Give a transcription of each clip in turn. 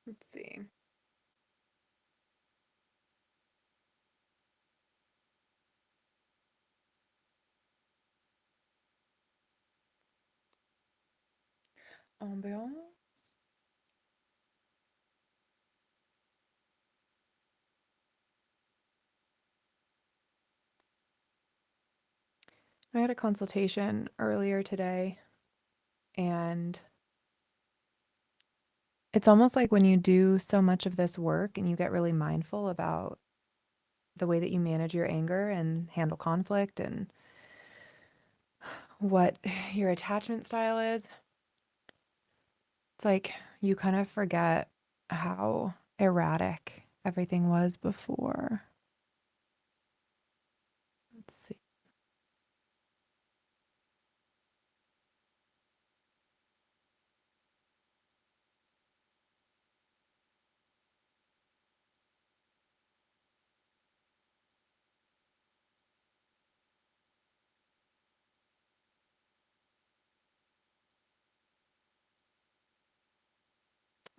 Let's see. Ambiance. I had a consultation earlier today, and it's almost like when you do so much of this work and you get really mindful about the way that you manage your anger and handle conflict and what your attachment style is, it's like you kind of forget how erratic everything was before. Let's see.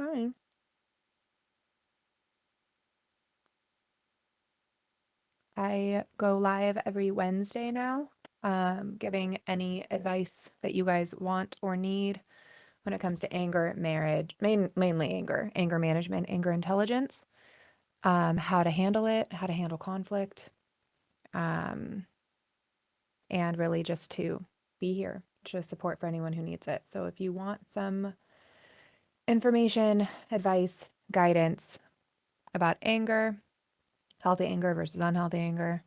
Hi. I go live every Wednesday now, giving any advice that you guys want or need when it comes to anger, marriage, mainly anger management, anger intelligence, how to handle it, how to handle conflict, um, and really just to be here to support for anyone who needs it. So if you want some information, advice, guidance about anger, healthy anger versus unhealthy anger,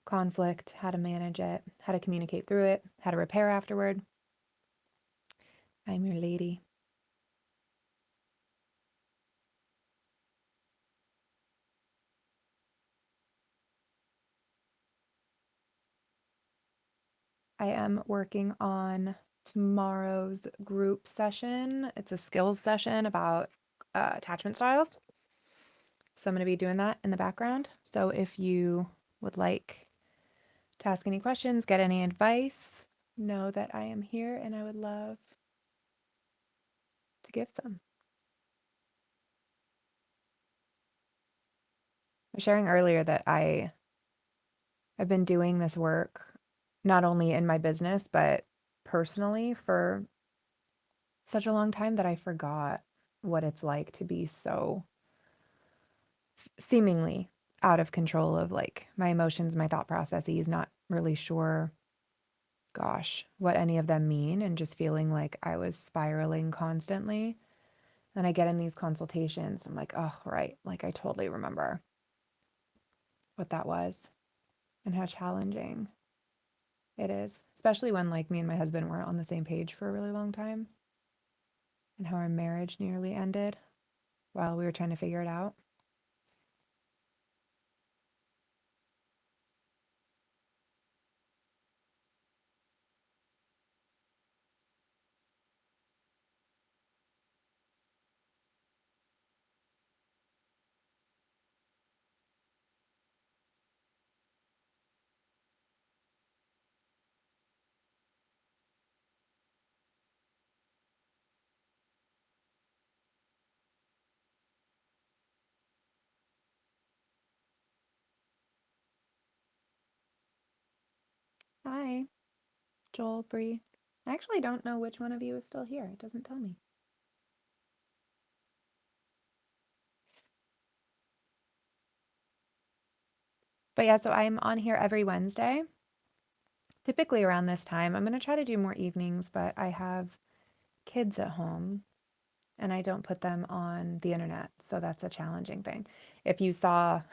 conflict, how to manage it, how to communicate through it, how to repair afterward, I'm your lady. I am working on tomorrow's group session. It's a skills session about attachment styles. So I'm going to be doing that in the background. So if you would like to ask any questions, get any advice, know that I am here and I would love to give some. I was sharing earlier that I've been doing this work not only in my business, but personally for such a long time that I forgot what it's like to be so seemingly out of control of like my emotions, my thought processes, not really sure, gosh, what any of them mean, and just feeling like I was spiraling constantly. And I get in these consultations, I'm like, oh, right, like I totally remember what that was and how challenging it is, especially when like me and my husband weren't on the same page for a really long time and how our marriage nearly ended while we were trying to figure it out. Hi, Joel, Bree. I actually don't know which one of you is still here. It doesn't tell me. But yeah, so I'm on here every Wednesday, typically around this time. I'm going to try to do more evenings, but I have kids at home and I don't put them on the internet. So that's a challenging thing. If you saw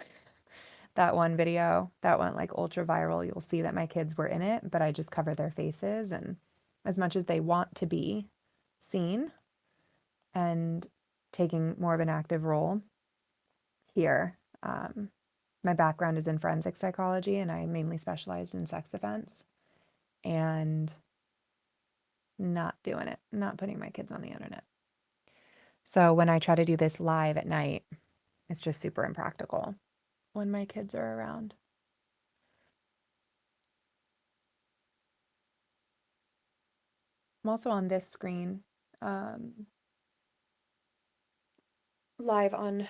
that one video that went like ultra viral, you'll see that my kids were in it, but I just cover their faces. And as much as they want to be seen and taking more of an active role here, my background is in forensic psychology and I mainly specialized in sex offense and not doing it, not putting my kids on the internet. So when I try to do this live at night, it's just super impractical when my kids are around. I'm also on this screen. Um, live on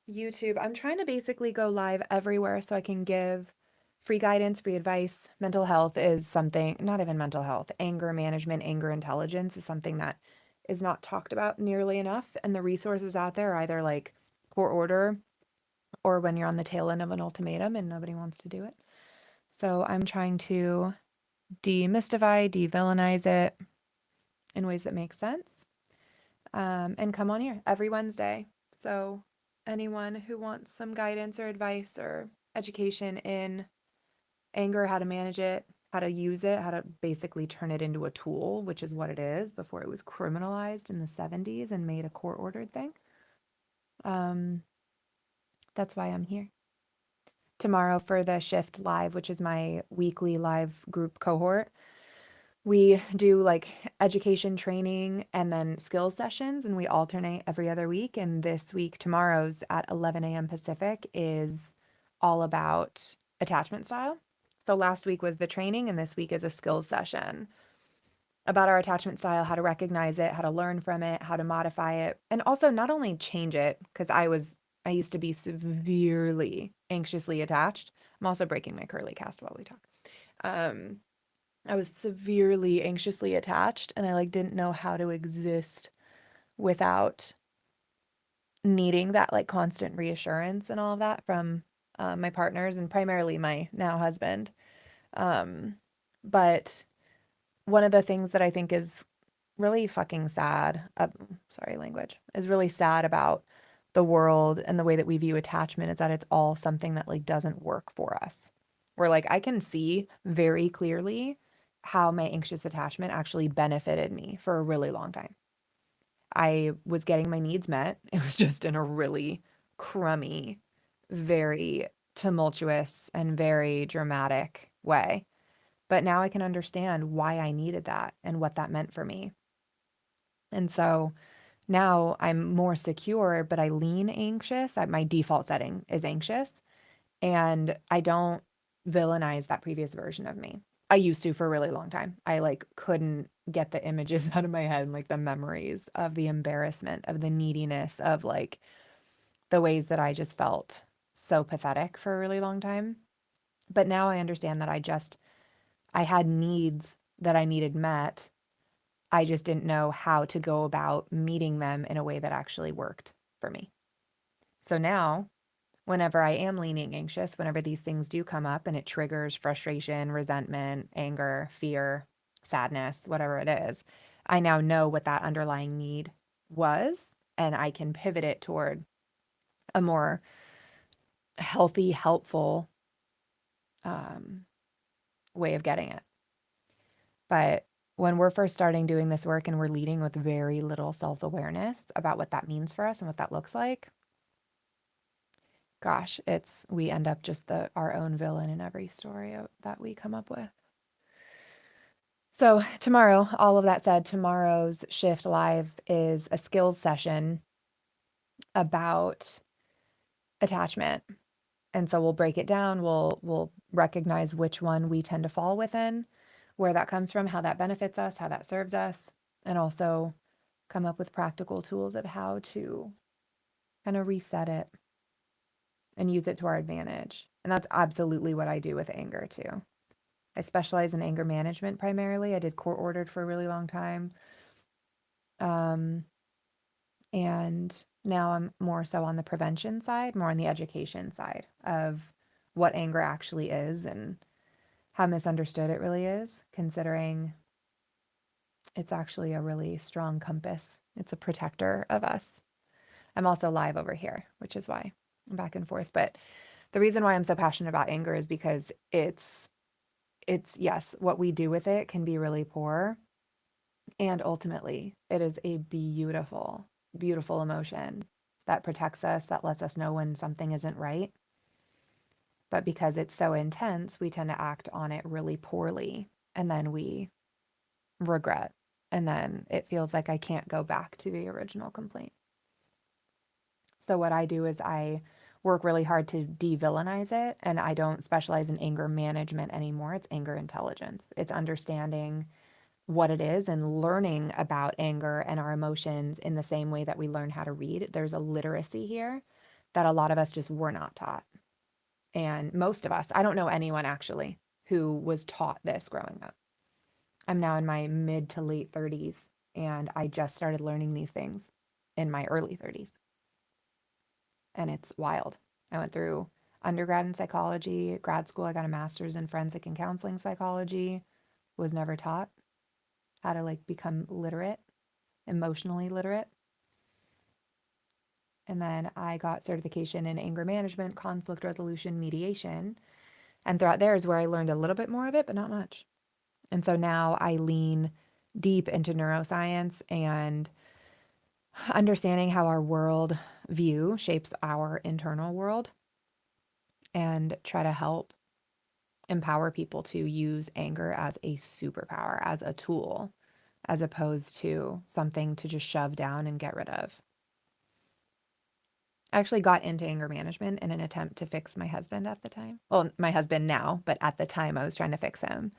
YouTube. I'm trying to basically go live everywhere so I can give free guidance, free advice. Mental health is something, not even mental health, anger management, anger intelligence is something that is not talked about nearly enough. And the resources out there are either like court order or when you're on the tail end of an ultimatum and nobody wants to do it. So I'm trying to demystify, de-villainize it in ways that make sense. And come on here every Wednesday. So anyone who wants some guidance or advice or education in anger, how to manage it, how to use it, how to basically turn it into a tool, which is what it is before it was criminalized in the 70s and made a court ordered thing. That's why I'm here. Tomorrow for the Shift Live, which is my weekly live group cohort, we do like education training and then skills sessions, and we alternate every other week. And this week, tomorrow's at 11 a.m. Pacific, is all about attachment style. So last week was the training, and this week is a skills session about our attachment style, how to recognize it, how to learn from it, how to modify it, and also not only change it, because I used to be severely anxiously attached. I'm also breaking my curly cast while we talk. I was severely anxiously attached, and I like didn't know how to exist without needing that like constant reassurance and all of that from my partners and primarily my now husband. But one of the things that I think is really fucking sad, sorry, language, is really sad about the world and the way that we view attachment is that it's all something that like doesn't work for us. Where like I can see very clearly how my anxious attachment actually benefited me for a really long time. I was getting my needs met. It was just in a really crummy, very tumultuous and very dramatic way. But now I can understand why I needed that and what that meant for me. And so now I'm more secure, but I lean anxious. My default setting is anxious, and I don't villainize that previous version of me. I used to for a really long time. I like couldn't get the images out of my head, like the memories of the embarrassment, of the neediness, of like the ways that I just felt so pathetic for a really long time. But now I understand that I had needs that I needed met. I just didn't know how to go about meeting them in a way that actually worked for me. So now, whenever I am leaning anxious, whenever these things do come up and it triggers frustration, resentment, anger, fear, sadness, whatever it is, I now know what that underlying need was, and I can pivot it toward a more healthy, helpful way of getting it. But when we're first starting doing this work and we're leading with very little self-awareness about what that means for us and what that looks like, gosh, we end up just our own villain in every story that we come up with. So tomorrow, all of that said, tomorrow's Shift Live is a skills session about attachment. And so we'll break it down. We'll recognize which one we tend to fall within, where that comes from, how that benefits us, how that serves us, and also come up with practical tools of how to kind of reset it and use it to our advantage. And that's absolutely what I do with anger too. I specialize in anger management primarily. I did court ordered for a really long time. And now I'm more so on the prevention side, more on the education side of what anger actually is and how misunderstood it really is, considering it's actually a really strong compass. It's a protector of us. I'm also live over here, which is why I'm back and forth. But the reason why I'm so passionate about anger is because it's yes, what we do with it can be really poor. And ultimately, it is a beautiful, beautiful emotion that protects us, that lets us know when something isn't right. But because it's so intense, we tend to act on it really poorly. And then we regret. And then it feels like I can't go back to the original complaint. So what I do is I work really hard to de-villainize it. And I don't specialize in anger management anymore. It's anger intelligence. It's understanding what it is and learning about anger and our emotions in the same way that we learn how to read. There's a literacy here that a lot of us just were not taught. And most of us, I don't know anyone actually who was taught this growing up. I'm now in my mid to late 30s, and I just started learning these things in my early 30s. And it's wild. I went through undergrad in psychology, grad school, I got a master's in forensic and counseling psychology, was never taught how to like become literate, emotionally literate. And then I got certification in anger management, conflict resolution, mediation. And throughout there is where I learned a little bit more of it, but not much. And so now I lean deep into neuroscience and understanding how our world view shapes our internal world and try to help empower people to use anger as a superpower, as a tool, as opposed to something to just shove down and get rid of. I actually got into anger management in an attempt to fix my husband at the time. Well, my husband now, but at the time I was trying to fix him.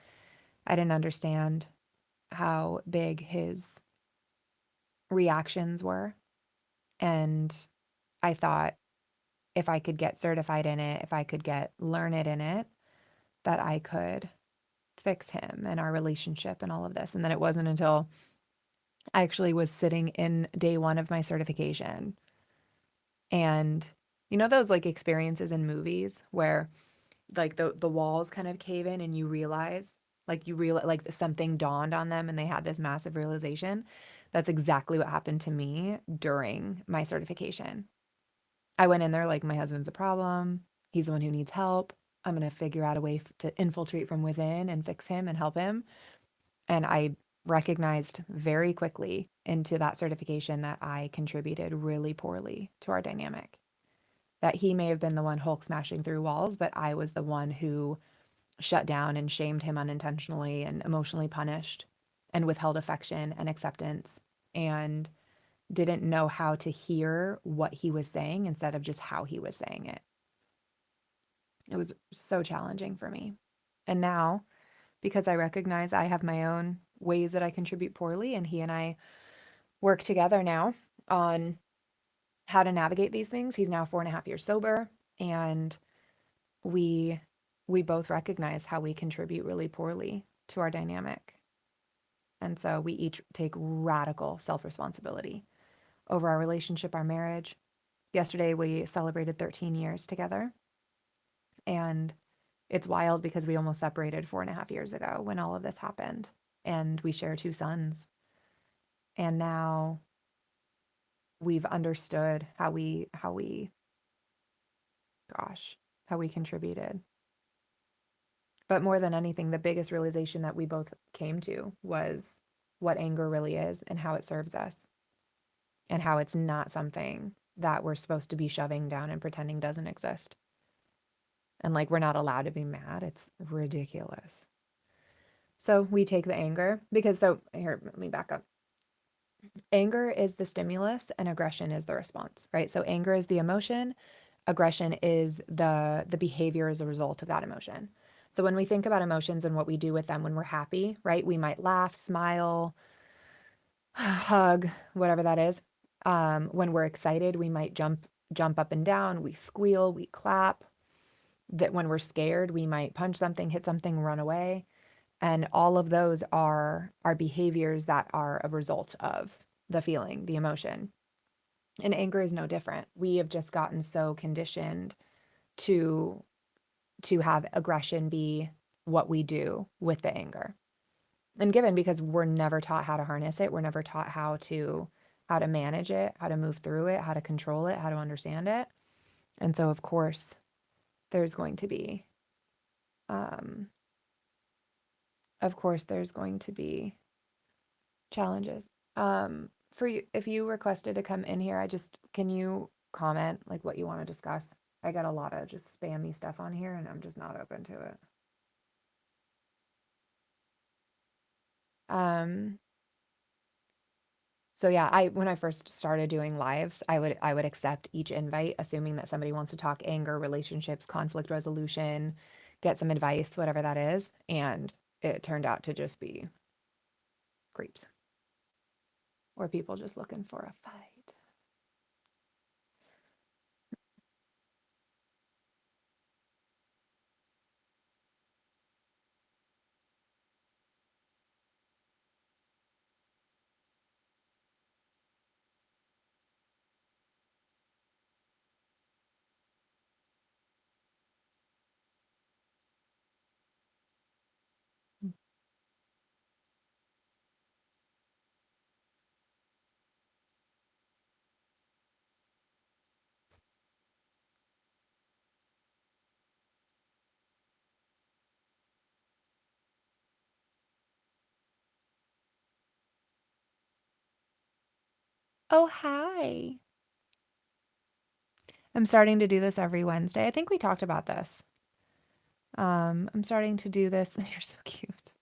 I didn't understand how big his reactions were. And I thought if I could get certified in it, if I could get learned in it, that I could fix him and our relationship and all of this. And then it wasn't until I actually was sitting in day one of my certification. And you know those like experiences in movies where like the walls kind of cave in and you realize like something dawned on them and they had this massive realization. That's exactly what happened to me during my certification. I went in there like my husband's a problem. He's the one who needs help. I'm going to figure out a way to infiltrate from within and fix him and help him. And I recognized very quickly into that certification that I contributed really poorly to our dynamic. That he may have been the one Hulk smashing through walls, but I was the one who shut down and shamed him unintentionally and emotionally punished and withheld affection and acceptance and didn't know how to hear what he was saying instead of just how he was saying it. It was so challenging for me. And now, because I recognize I have my own ways that I contribute poorly, and he and I work together now on how to navigate these things. He's now 4.5 years sober, and we we both recognize how we contribute really poorly to our dynamic. And so we each take radical self-responsibility over our relationship, our marriage. Yesterday we celebrated 13 years together, and it's wild because we almost separated 4.5 years ago when all of this happened. And we share two sons. And now we've understood gosh, how we contributed. But more than anything, the biggest realization that we both came to was what anger really is and how it serves us and how it's not something that we're supposed to be shoving down and pretending doesn't exist. And like we're not allowed to be mad. It's ridiculous. So we take the anger because so here, let me back up. Anger is the stimulus and aggression is the response, right? So anger is the emotion, aggression is the behavior as a result of that emotion. So when we think about emotions and what we do with them when we're happy, right? We might laugh, smile, hug, whatever that is. When we're excited, we might jump up and down, we squeal, we clap. That when we're scared, we might punch something, hit something, run away. And all of those are behaviors that are a result of the feeling, the emotion. And anger is no different. We have just gotten so conditioned to have aggression be what we do with the anger. And given because we're never taught how to harness it, we're never taught how to manage it, how to move through it, how to control it, how to understand it. And so of course there's going to be um challenges. For you, if you requested to come in here, can you comment like what you want to discuss? I got a lot of just spammy stuff on here and I'm just not open to it. Um, so yeah, when I first started doing lives, I would accept each invite, assuming that somebody wants to talk anger, relationships, conflict resolution, get some advice, whatever that is. And it turned out to just be creeps or people just looking for a fight. Oh, hi. I'm starting to do this every Wednesday. I think we talked about this. I'm starting to do this. You're so cute.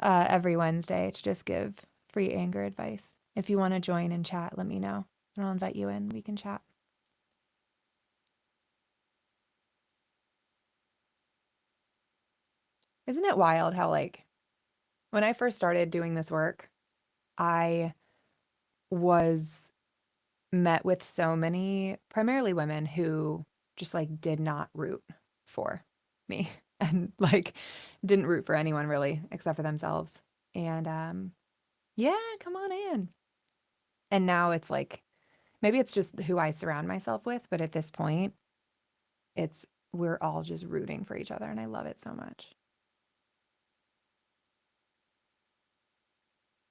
Every Wednesday to just give free anger advice. If you want to join and chat, let me know and I'll invite you in. We can chat. Isn't it wild how, like, when I first started doing this work, I was met with so many, primarily women, who just like did not root for me and like didn't root for anyone really except for themselves. And yeah, come on in. And now it's like maybe it's just who I surround myself with, but at this point, it's we're all just rooting for each other and I love it so much.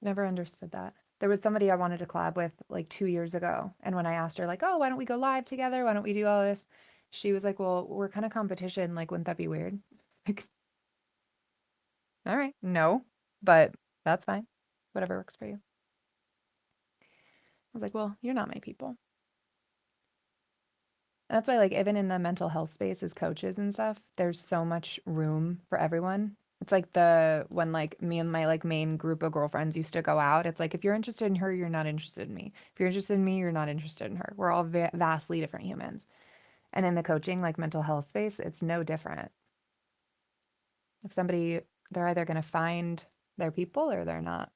Never understood that. There was somebody I wanted to collab with like 2 years ago. And when I asked her, like, oh, why don't we go live together? Why don't we do all this? She was like, well, we're kind of competition. Like, wouldn't that be weird? Like, all right, no, but that's fine. Whatever works for you. I was like, well, you're not my people. And that's why, like, even in the mental health space as coaches and stuff, there's so much room for everyone. It's like the when like me and my like main group of girlfriends used to go out. It's like if you're interested in her, you're not interested in me. If you're interested in me, you're not interested in her. We're all vastly different humans. And in the coaching, like mental health space, it's no different. If somebody, they're either going to find their people or they're not.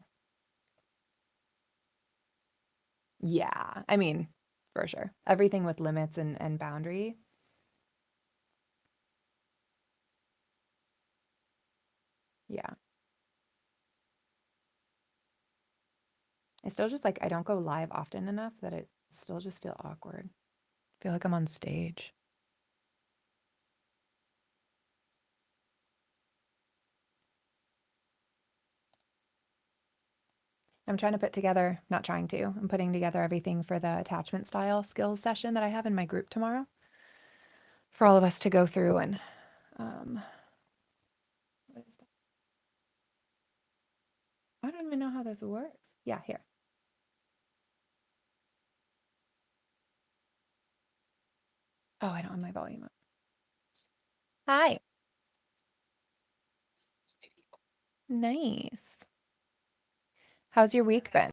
Yeah, I mean, for sure. Everything with limits and boundary. Yeah. I still just like I don't go live often enough that it still just feel awkward. I feel like I'm on stage. I'm trying to put together, not trying to, I'm putting together everything for the attachment style skills session that I have in my group tomorrow for all of us to go through and what is that? I don't even know how this works. Yeah, here. Oh, I don't have my volume up. Hi. Nice. How's your week been?